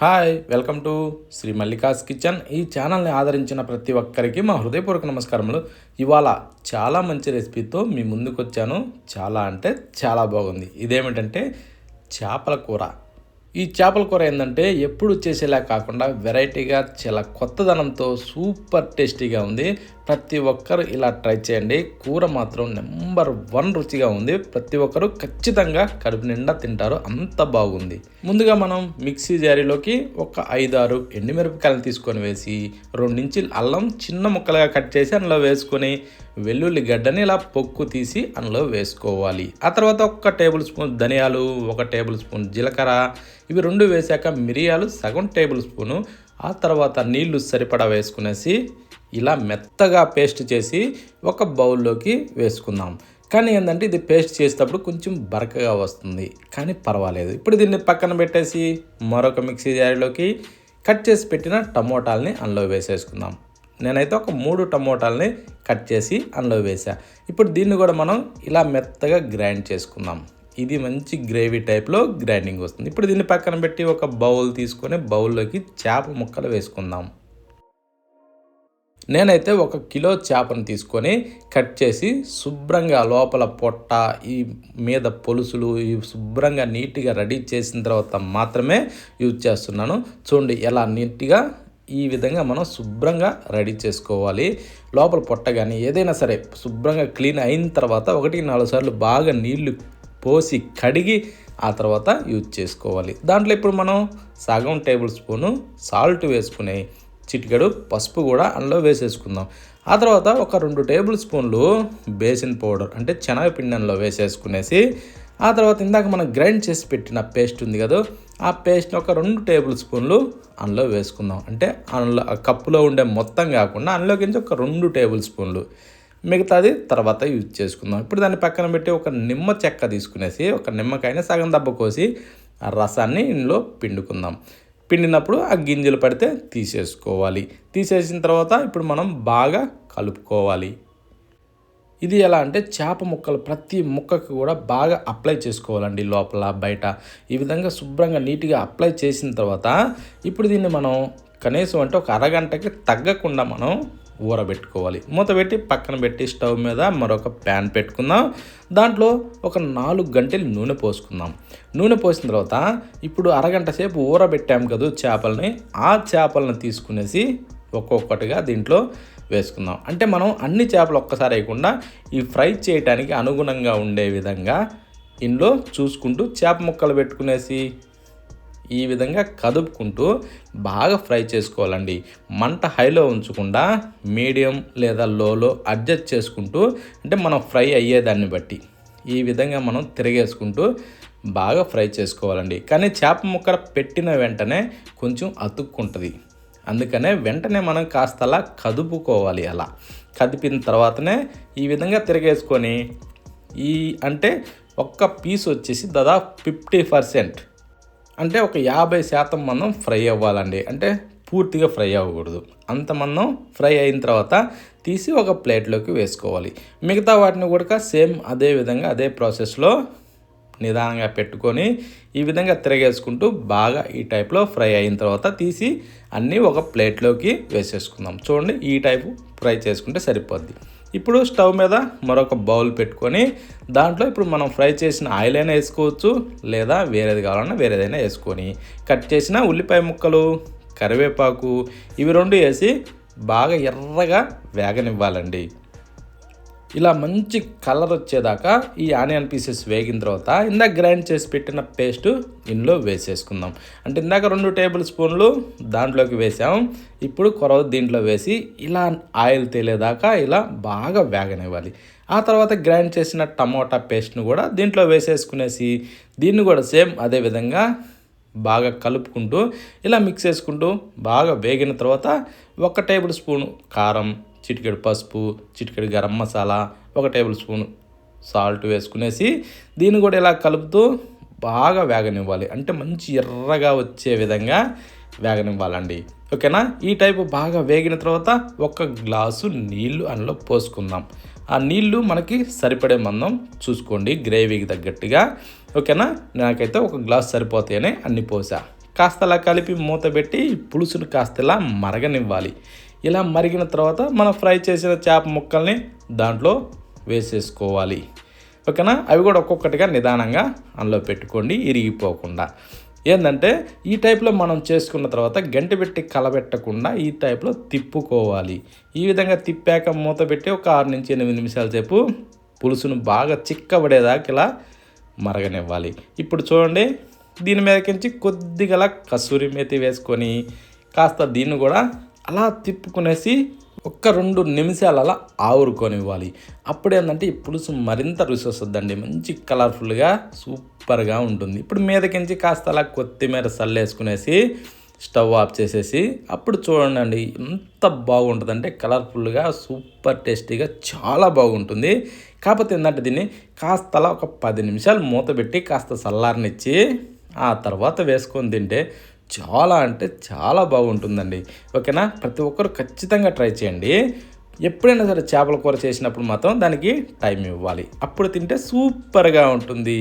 Hi welcome to Shri Mallika's kitchen. ఈ ఛానల్ని ఆదరించిన ప్రతి ఒక్కరికి మా హృదయపూర్వక నమస్కారములు. ఇవాళ చాలా మంచి రెసిపీతో మీ ముందుకు వచ్చాను. చాలా అంటే చాలా బాగుంది. ఇదేమిటంటే చేపల కూర. ఈ చేపల కూర ఏంటంటే ఎప్పుడు చేసేలా కాకుండా వెరైటీగా చాలా కొత్తదనంతో సూపర్ టేస్టీగా ఉంది. ప్రతి ఒక్కరు ఇలా ట్రై చేయండి. కూర మాత్రం నెంబర్ 1 రుచిగా ఉంది. ప్రతి ఒక్కరు ఖచ్చితంగా కడుపు నిండా తింటారు, అంత బాగుంది. ముందుగా మనం మిక్సీ జారీలోకి ఒక 5-6 ఎండుమిరపకాయలు తీసుకొని వేసి 2 ఇంచుల అల్లం చిన్న ముక్కలుగా కట్ చేసి అందులో వేసుకొని వెల్లుల్లి గడ్డని ఇలా పొక్కు తీసి అందులో వేసుకోవాలి. ఆ తర్వాత 1 టేబుల్ స్పూన్ ధనియాలు, 1 టేబుల్ స్పూన్ జీలకర్ర, ఇవి 2 వేసాక మిరియాలు సగం టేబుల్ స్పూను, ఆ తర్వాత నీళ్లు సరిపడా వేసుకునేసి ఇలా మెత్తగా పేస్ట్ చేసి ఒక బౌల్లోకి వేసుకుందాం. కానీ ఏంటంటే ఇది పేస్ట్ చేసేటప్పుడు కొంచెం బరకగా వస్తుంది, కానీ పర్వాలేదు. ఇప్పుడు దీన్ని పక్కన పెట్టేసి మరొక మిక్సీ జారీలోకి కట్ చేసి పెట్టిన టమోటాలని అందులో వేసేసుకుందాం. నేనైతే ఒక 3 టమోటాలని కట్ చేసి అందులో వేసా. ఇప్పుడు దీన్ని కూడా మనం ఇలా మెత్తగా గ్రైండ్ చేసుకుందాం. ఇది మంచి గ్రేవీ టైప్లో గ్రైండింగ్ వస్తుంది. ఇప్పుడు దీన్ని పక్కన పెట్టి ఒక బౌల్ తీసుకొని బౌల్లోకి చేప ముక్కలు వేసుకుందాం. నేనైతే 1 కిలో చేపను తీసుకొని కట్ చేసి శుభ్రంగా లోపల పొట్ట, ఈ మీద పొలుసులు ఇవి శుభ్రంగా నీట్గా రెడీ చేసిన తర్వాత మాత్రమే యూజ్ చేస్తున్నాను. చూడండి ఎలా నీట్గా ఈ విధంగా మనం శుభ్రంగా రెడీ చేసుకోవాలి. లోపల పొట్ట కానీ ఏదైనా సరే శుభ్రంగా క్లీన్ అయిన తర్వాత 1-4 సార్లు బాగా నీళ్లు పోసి కడిగి ఆ తర్వాత యూజ్ చేసుకోవాలి. దాంట్లో ఇప్పుడు మనం సగం టేబుల్ స్పూను సాల్ట్ వేసుకుని చిటికెడు పసుపు కూడా అందులో వేసేసుకుందాం. ఆ తర్వాత ఒక 2 టేబుల్ స్పూన్లు బేసిన్ పౌడర్ అంటే శనగపిండి అందులో వేసేసుకునేసి ఆ తర్వాత ఇందాక మనం గ్రైండ్ చేసి పెట్టిన పేస్ట్ ఉంది కదా, ఆ పేస్ట్ని ఒక 2 టేబుల్ స్పూన్లు అందులో వేసుకుందాం. అంటే అందులో కప్పులో ఉండే మొత్తం కాకుండా అందులోకి ఒక 2 టేబుల్ స్పూన్లు, మిగతాది తర్వాత యూజ్ చేసుకుందాం. ఇప్పుడు దాన్ని పక్కన పెట్టి ఒక నిమ్మ చెక్క తీసుకునేసి ఒక నిమ్మకాయని సగం దెబ్బ కోసి ఆ రసాన్ని ఇందులో పిండుకుందాం. పిండినప్పుడు ఆ గింజలు పడితే తీసేసుకోవాలి. తీసేసిన తర్వాత ఇప్పుడు మనం బాగా కలుపుకోవాలి. ఇది ఎలా అంటే చేప ముక్కలు ప్రతి ముక్కకు కూడా బాగా అప్లై చేసుకోవాలండి, లోపల బయట ఈ విధంగా శుభ్రంగా నీట్గా అప్లై చేసిన తర్వాత ఇప్పుడు దీన్ని మనం కనీసం అంటే ఒక అరగంటకి తగ్గకుండా మనం ఊరబెట్టుకోవాలి. మూత పెట్టి పక్కన పెట్టి స్టవ్ మీద మరొక ప్యాన్ పెట్టుకుందాం. దాంట్లో ఒక 4 గంటలు నూనె పోసుకుందాం. నూనె పోసిన తర్వాత ఇప్పుడు అరగంట సేపు ఊరబెట్టాము కదా చేపలని, ఆ చేపలను తీసుకునేసి ఒక్కొక్కటిగా దీంట్లో వేసుకుందాం. అంటే మనం అన్ని చేపలు ఒక్కసారి వేయకుండా ఈ ఫ్రై చేయడానికి అనుగుణంగా ఉండే విధంగా ఇందులో చూసుకుంటూ చేప ముక్కలు పెట్టుకునేసి ఈ విధంగా కదుపుకుంటూ బాగా ఫ్రై చేసుకోవాలండి. మంట హైలో ఉంచకుండా మీడియం లేదా లోలో అడ్జస్ట్ చేసుకుంటూ, అంటే మనం ఫ్రై అయ్యేదాన్ని బట్టి ఈ విధంగా మనం తిరిగేసుకుంటూ బాగా ఫ్రై చేసుకోవాలండి. కానీ చేప ముక్క పెట్టిన వెంటనే కొంచెం అతుక్కుంటుంది, అందుకనే వెంటనే మనం కాస్త అలా కదుపుకోవాలి. అలా కదిపిన తర్వాతనే ఈ విధంగా తిరిగేసుకొని అంటే ఒక్క పీస్ వచ్చేసి దాదాపు 50%, అంటే ఒక 50% మనం ఫ్రై అవ్వాలండి. అంటే పూర్తిగా ఫ్రై అవ్వకూడదు. అంత మనం ఫ్రై అయిన తర్వాత తీసి ఒక ప్లేట్లోకి వేసుకోవాలి. మిగతా వాటిని కూడా సేమ్ అదే విధంగా అదే ప్రాసెస్లో నిదానంగా పెట్టుకొని ఈ విధంగా తిరగేసుకుంటూ బాగా ఈ టైప్లో ఫ్రై అయిన తర్వాత తీసి అన్నీ ఒక ప్లేట్లోకి వేసేసుకుందాం. చూడండి ఈ టైపు ఫ్రై చేసుకుంటే సరిపోద్ది. ఇప్పుడు స్టవ్ మీద మరొక బౌల్ పెట్టుకొని దాంట్లో ఇప్పుడు మనం ఫ్రై చేసిన ఆయిల్ అయినా వేసుకోవచ్చు, లేదా వేరేది కావాలన్నా వేరేదైనా వేసుకొని కట్ చేసిన ఉల్లిపాయ ముక్కలు, కరివేపాకు ఇవి 2 వేసి బాగా ఎర్రగా వేగనివ్వాలండి. ఇలా మంచి కలర్ వచ్చేదాకా ఈ ఆనియన్ పీసెస్ వేగిన తర్వాత ఇందాక గ్రైండ్ చేసి పెట్టిన పేస్ట్ ఇందులో వేసేసుకుందాం. అంటే ఇందాక 2 టేబుల్ స్పూన్లు దాంట్లోకి వేసాం. ఇప్పుడు కొరవ దీంట్లో వేసి ఇలా ఆయిల్ తేలేదాకా ఇలా బాగా వేగనివ్వాలి. ఆ తర్వాత గ్రైండ్ చేసిన టమోటా పేస్ట్ను కూడా దీంట్లో వేసేసుకునేసి దీన్ని కూడా సేమ్ అదే విధంగా బాగా కలుపుకుంటూ ఇలా మిక్స్ చేసుకుంటూ బాగా వేగిన తర్వాత 1 టేబుల్ స్పూన్ కారం, చిటికెడు పసుపు, చిటికెడు garam masala, 1 tablespoon salt వేసుకునేసి దీన్ని కూడా ఇలా కలుపుతూ బాగా వేగనివ్వాలి. అంటే మంచి ఎర్రగా వచ్చే విధంగా వేగనివ్వాలండి. ఓకేనా? ఈ టైపు బాగా వేగిన తర్వాత 1 గ్లాసు నీళ్లు అందులో పోసుకుందాం. ఆ నీళ్లు మనకి సరిపడే మందం చూసుకోండి, గ్రేవీకి తగ్గట్టుగా. ఓకేనా? నాకైతే 1 గ్లాస్ సరిపోతాయని అన్ని పోసా. కాస్త అలా కలిపి మూత పెట్టి పులుసును కాస్త ఇలా మరగనివ్వాలి. ఇలా మరిగిన తర్వాత మనం ఫ్రై చేసిన చేప ముక్కల్ని దాంట్లో వేసేసుకోవాలి. ఓకేనా, అవి కూడా ఒక్కొక్కటిగా నిదానంగా అందులో పెట్టుకోండి, ఇరిగిపోకుండా. ఏంటంటే ఈ టైప్లో మనం చేసుకున్న తర్వాత గంటె పెట్టి కలబెట్టకుండా ఈ టైప్లో తిప్పుకోవాలి. ఈ విధంగా తిప్పాక మూత పెట్టి ఒక 6 నుంచి 8 నిమిషాల సేపు పులుసును బాగా చిక్కబడేదాకా ఇలా మరగనివ్వాలి. ఇప్పుడు చూడండి, దీని మీదకించి కొద్దిగా కసూరి మేతి వేసుకొని కాస్త దీన్ని కూడా అలా తిప్పుకునేసి ఒక్క 2 నిమిషాలు అలా ఆవురుకొనివ్వాలి. అప్పుడేంటంటే ఈ పులుసు మరింత రుచి వస్తుందండి, మంచి కలర్ఫుల్గా సూపర్గా ఉంటుంది. ఇప్పుడు మీదకించి కాస్త అలా కొత్తిమీర చల్లేసుకునేసి స్టవ్ ఆఫ్ చేసేసి అప్పుడు చూడండి ఎంత బాగుంటుందంటే కలర్ఫుల్గా సూపర్ టేస్టీగా చాలా బాగుంటుంది. కాకపోతే ఏంటంటే దీన్ని కాస్త అలా ఒక 10 నిమిషాలు మూత పెట్టి కాస్త చల్లారనిచ్చి ఆ తర్వాత వేసుకొని తింటే చాలా అంటే చాలా బాగుంటుందండి. ఓకేనా, ప్రతి ఒక్కరు ఖచ్చితంగా ట్రై చేయండి. ఎప్పుడైనా సరే చేపల కూర చేసినప్పుడు మాత్రం దానికి టైం ఇవ్వాలి, అప్పుడు తింటే సూపర్గా ఉంటుంది.